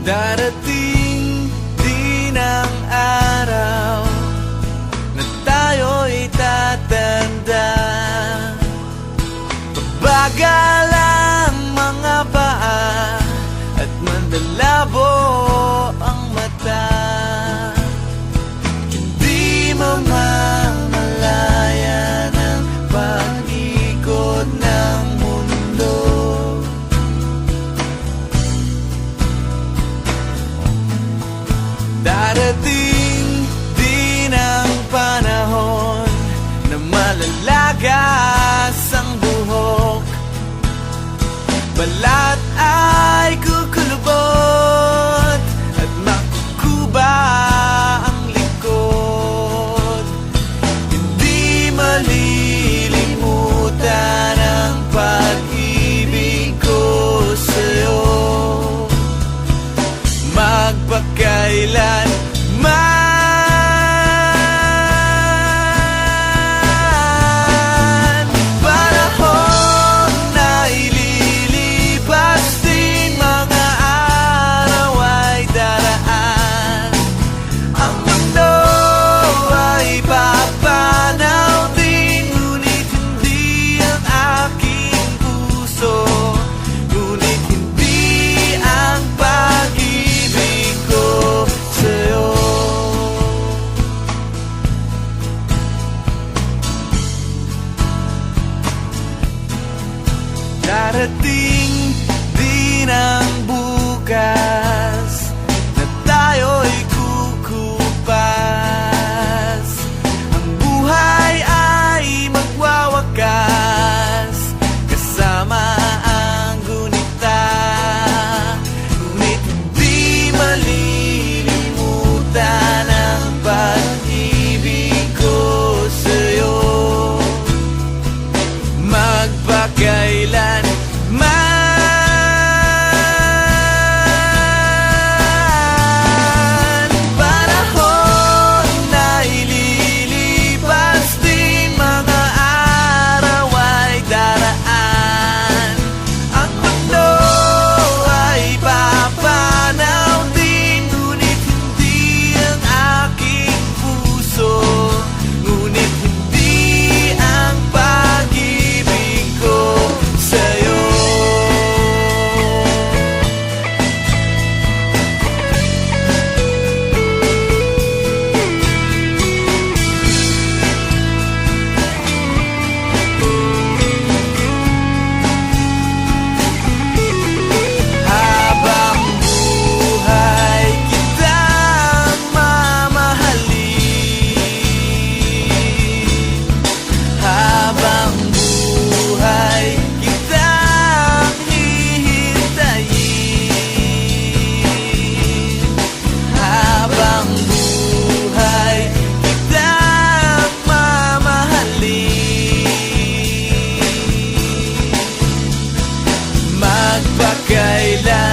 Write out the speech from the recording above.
Darating din ang araw na tayo'y tatanda. Bagal ang mga paa at mandalabo ang mata. Hindi mamamalayan ang pag-ikot ng mundo. Darating din ang panahon na malalagas ang buhok. Balat ay kukulubot at makukuba ang likod. Hindi malilimutan ang pag-ibig ko sa'yo, magpakailan man. Panahon na ililipas din, mga araw ay daraan. Ang mundo ay papanaw din, ngunit hindi ang aking puso, ngunit hindi ang pag-ibig ko sa'yo. Darating din ang bukas na tayo'y kukupas. Ang buhay ay magwawakas kasama ang gunita, ngunit hindi malilimutan ang pag-ibig ko sa'yo, magpakailan man. Panahon na ililipas din, mga araw ay daraan. Ang mundo ay papanaw din, ngunit hindi ang aking puso, ngunit hindi ang pag-ibig ko sa'yo. Habang buhay kitang mamahalin, habang buhay kitang hihintayin, habang buhay kitang mamahalin, magpakailan